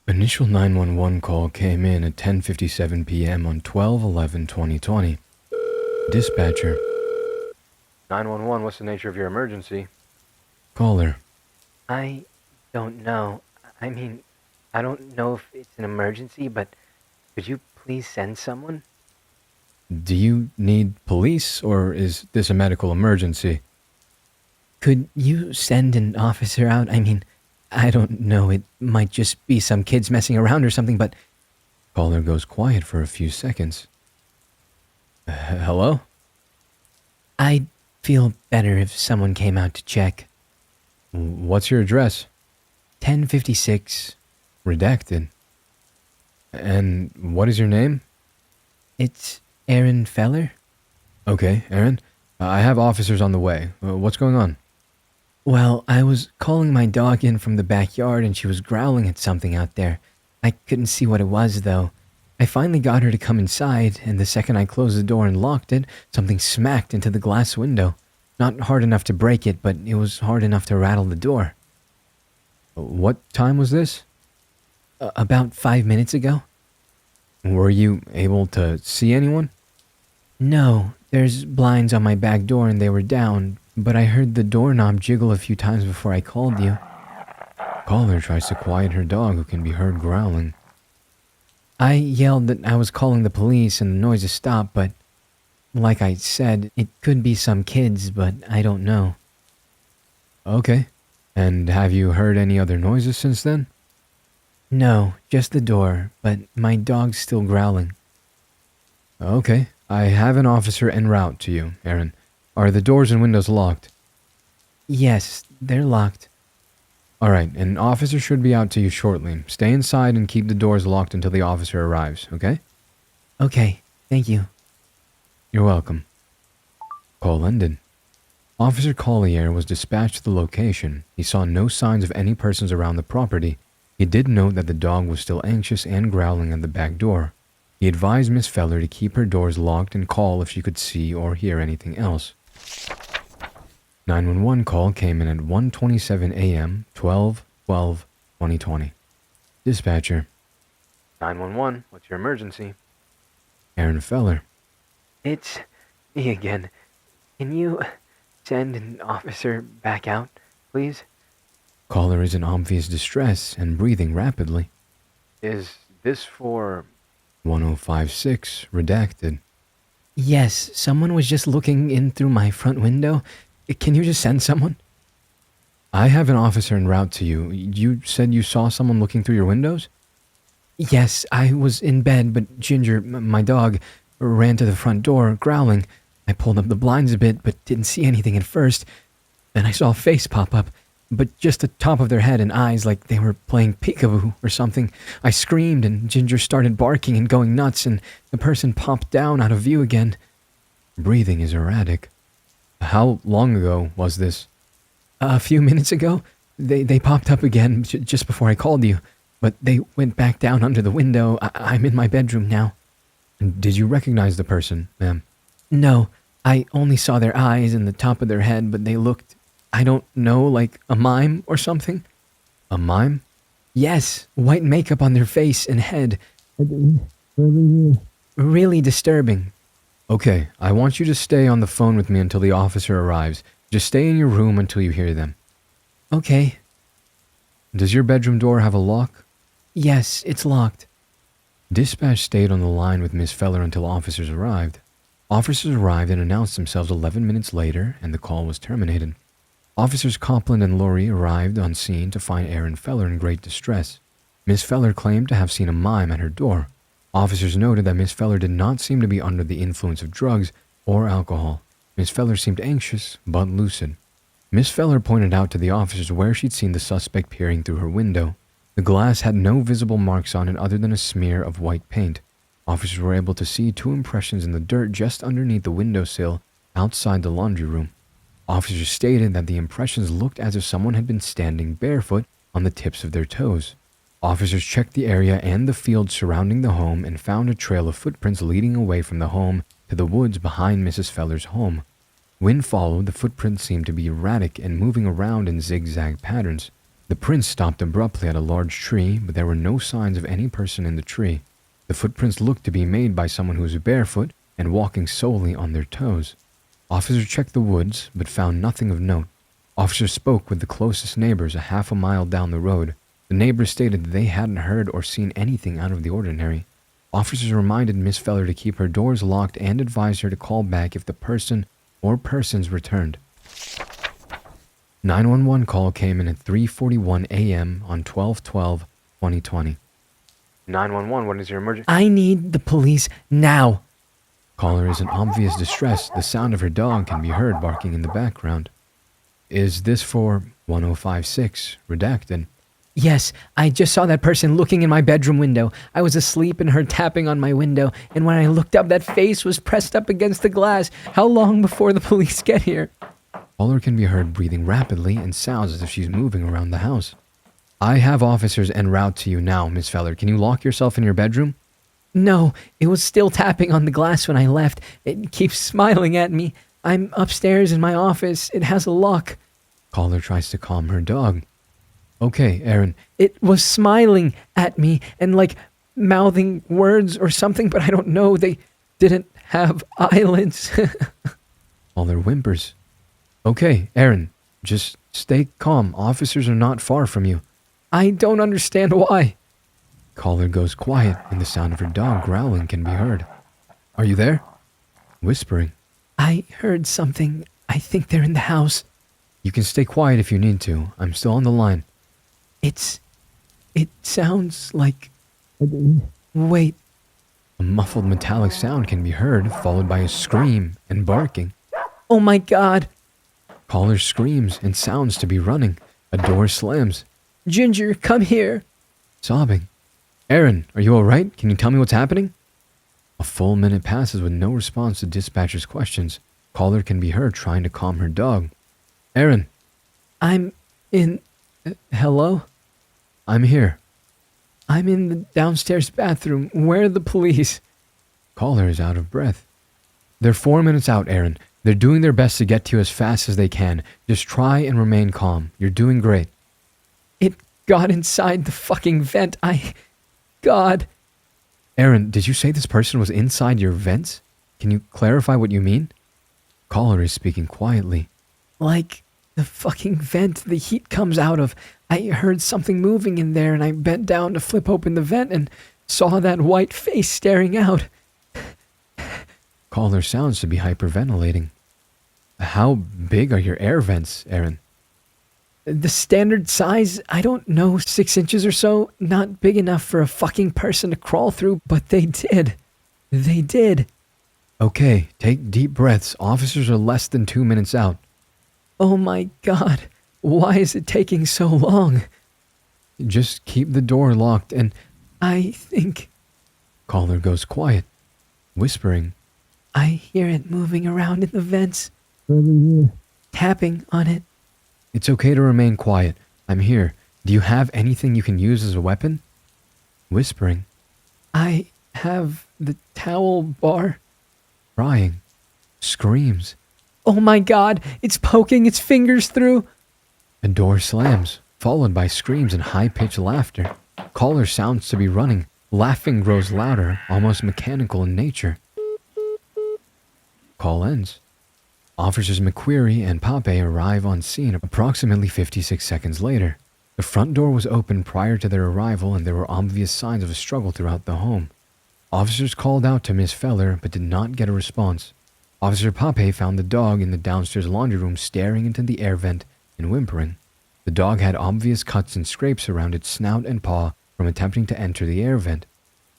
Initial 911 call came in at 10:57 p.m. on 12/11/2020. Dispatcher. 911, what's the nature of your emergency? Caller. I don't know. I mean, I don't know if it's an emergency, but could you please send someone? Do you need police, or is this a medical emergency? Could you send an officer out? I mean, I don't know. It might just be some kids messing around or something, but... Caller goes quiet for a few seconds. Hello? I'd feel better if someone came out to check. What's your address? 1056. Redacted. And what is your name? It's Aaron Feller? Okay, Aaron. I have officers on the way. What's going on? Well, I was calling my dog in from the backyard and she was growling at something out there. I couldn't see what it was, though. I finally got her to come inside, and the second I closed the door and locked it, something smacked into the glass window. Not hard enough to break it, but it was hard enough to rattle the door. What time was this? About 5 minutes ago. Were you able to see anyone? No, there's blinds on my back door and they were down, but I heard the doorknob jiggle a few times before I called you. Caller tries to quiet her dog, who can be heard growling. I yelled that I was calling the police and the noises stopped, but like I said, it could be some kids, but I don't know. Okay. And have you heard any other noises since then? No, just the door, but my dog's still growling. Okay. I have an officer en route to you, Aaron. Are the doors and windows locked? Yes, they're locked. All right, an officer should be out to you shortly. Stay inside and keep the doors locked until the officer arrives, okay? Okay, thank you. You're welcome. Call ended. Officer Collier was dispatched to the location. He saw no signs of any persons around the property. He did note that the dog was still anxious and growling at the back door. He advised Miss Feller to keep her doors locked and call if she could see or hear anything else. 911 call came in at 1:27 a.m., 12/12/2020. Dispatcher. 911, what's your emergency? Aaron Feller. It's me again. Can you send an officer back out, please? Caller is in obvious distress and breathing rapidly. Is this for 1056, redacted? Yes, someone was just looking in through my front window. Can you just send someone? I have an officer en route to you. You said you saw someone looking through your windows? Yes, I was in bed, but Ginger, my dog, ran to the front door, growling. I pulled up the blinds a bit, but didn't see anything at first. Then I saw a face pop up, but just the top of their head and eyes like they were playing Peekaboo or something. I screamed, and Ginger started barking and going nuts, and the person popped down out of view again. Breathing is erratic. How long ago was this? A few minutes ago. They popped up again just before I called you, but they went back down under the window. I'm in my bedroom now. Did you recognize the person, ma'am? No, I only saw their eyes and the top of their head, but they looked, I don't know, like a mime or something. A mime? Yes, white makeup on their face and head. Really disturbing. Okay, I want you to stay on the phone with me until the officer arrives. Just stay in your room until you hear them. Okay. Does your bedroom door have a lock? Yes, it's locked. Dispatch stayed on the line with Miss Feller until officers arrived. Officers arrived and announced themselves 11 minutes later, and the call was terminated. Officers Copland and Laurie arrived on scene to find Aaron Feller in great distress. Miss Feller claimed to have seen a mime at her door. Officers noted that Miss Feller did not seem to be under the influence of drugs or alcohol. Miss Feller seemed anxious, but lucid. Miss Feller pointed out to the officers where she'd seen the suspect peering through her window. The glass had no visible marks on it other than a smear of white paint. Officers were able to see two impressions in the dirt just underneath the windowsill outside the laundry room. Officers stated that the impressions looked as if someone had been standing barefoot on the tips of their toes. Officers checked the area and the field surrounding the home and found a trail of footprints leading away from the home to the woods behind Mrs. Feller's home. When followed, the footprints seemed to be erratic and moving around in zigzag patterns. The prince stopped abruptly at a large tree, but there were no signs of any person in the tree. The footprints looked to be made by someone who was barefoot and walking solely on their toes. Officers checked the woods, but found nothing of note. Officers spoke with the closest neighbors a half a mile down the road. The neighbors stated that they hadn't heard or seen anything out of the ordinary. Officers reminded Miss Feller to keep her doors locked and advised her to call back if the person or persons returned. 911 call came in at 3:41 a.m. on 12/12/2020. 911, what is your emergency? I need the police now. Caller is in obvious distress. The sound of her dog can be heard barking in the background. Is this for 1056, redacted? Yes, I just saw that person looking in my bedroom window. I was asleep and heard tapping on my window, and when I looked up, that face was pressed up against the glass. How long before the police get here? Caller can be heard breathing rapidly and sounds as if she's moving around the house. I have officers en route to you now, Miss Feller. Can you lock yourself in your bedroom? No, it was still tapping on the glass when I left. It keeps smiling at me. I'm upstairs in my office. It has a lock. Caller tries to calm her dog. Okay, Aaron. It was smiling at me and like mouthing words or something, but I don't know. They didn't have eyelids. Caller whimpers. Okay, Aaron. Just stay calm. Officers are not far from you. I don't understand why. Caller goes quiet, and the sound of her dog growling can be heard. Are you there? Whispering. I heard something. I think they're in the house. You can stay quiet if you need to. I'm still on the line. It sounds like... Wait. A muffled metallic sound can be heard, followed by a scream and barking. Oh my God. Caller screams and sounds to be running. A door slams. Ginger, come here. Sobbing. Aaron, are you alright? Can you tell me what's happening? A full minute passes with no response to dispatcher's questions. Caller can be heard trying to calm her dog. Aaron. I'm in... hello? I'm here. I'm in the downstairs bathroom. Where are the police? Caller is out of breath. They're 4 minutes out, Aaron. They're doing their best to get to you as fast as they can. Just try and remain calm. You're doing great. It got inside the fucking vent. God. Aaron, did you say this person was inside your vents? Can you clarify what you mean? Caller is speaking quietly. Like the fucking vent the heat comes out of. I heard something moving in there and I bent down to flip open the vent and saw that white face staring out. Caller sounds to be hyperventilating. How big are your air vents, Aaron? The standard size, I don't know, 6 inches or so. Not big enough for a fucking person to crawl through, but they did. They did. Okay, take deep breaths. Officers are less than 2 minutes out. Oh my God. Why is it taking so long? Just keep the door locked and... I think... Caller goes quiet, whispering. I hear it moving around in the vents. Tapping on it. It's okay to remain quiet. I'm here. Do you have anything you can use as a weapon? Whispering. I have the towel bar. Crying. Screams. Oh my God, it's poking its fingers through. A door slams, followed by screams and high-pitched laughter. Caller sounds to be running. Laughing grows louder, almost mechanical in nature. Call ends. Officers McQuarrie and Pape arrive on scene approximately 56 seconds later. The front door was opened prior to their arrival and there were obvious signs of a struggle throughout the home. Officers called out to Miss Feller but did not get a response. Officer Pape found the dog in the downstairs laundry room staring into the air vent and whimpering. The dog had obvious cuts and scrapes around its snout and paw from attempting to enter the air vent.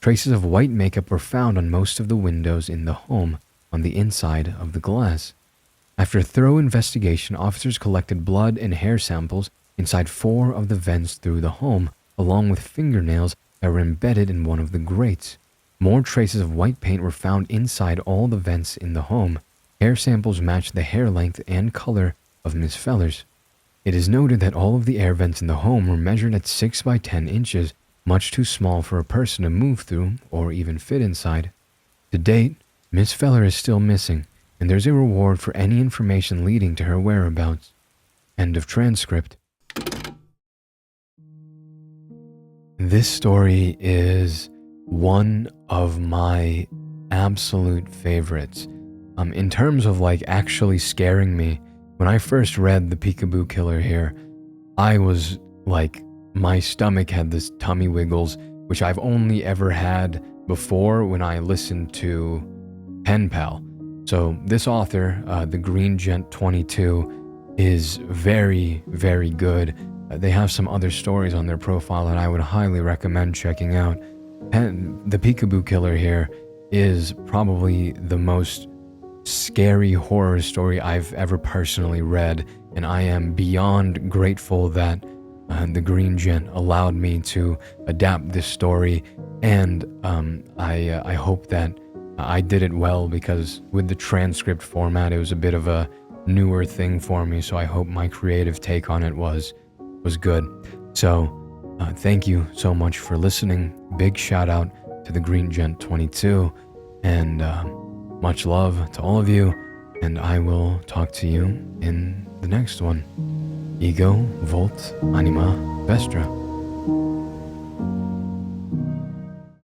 Traces of white makeup were found on most of the windows in the home, on the inside of the glass. After a thorough investigation, officers collected blood and hair samples inside 4 of the vents through the home, along with fingernails that were embedded in one of the grates. More traces of white paint were found inside all the vents in the home. Hair samples matched the hair length and color of Miss Feller's. It is noted that all of the air vents in the home were measured at 6 by 10 inches, much too small for a person to move through or even fit inside. To date, Miss Feller is still missing, and there's a reward for any information leading to her whereabouts. End of transcript. This story is one of my absolute favorites. In terms of like actually scaring me, when I first read The Peekaboo Killer here, I was like, my stomach had this tummy wiggles, which I've only ever had before when I listened to Pen Pal. So this author, the Green Gent 22, is very, very good. They have some other stories on their profile that I would highly recommend checking out. And The Peekaboo Killer here is probably the most scary horror story I've ever personally read, and I am beyond grateful that the Green Gent allowed me to adapt this story, and I hope that I did it well, because with the transcript format it was a bit of a newer thing for me, so I hope my creative take on it was good. So thank you so much for listening. Big shout out to the Green Gent 22, and much love to all of you, and I will talk to you in the next one. Ego Volt Anima Vestra.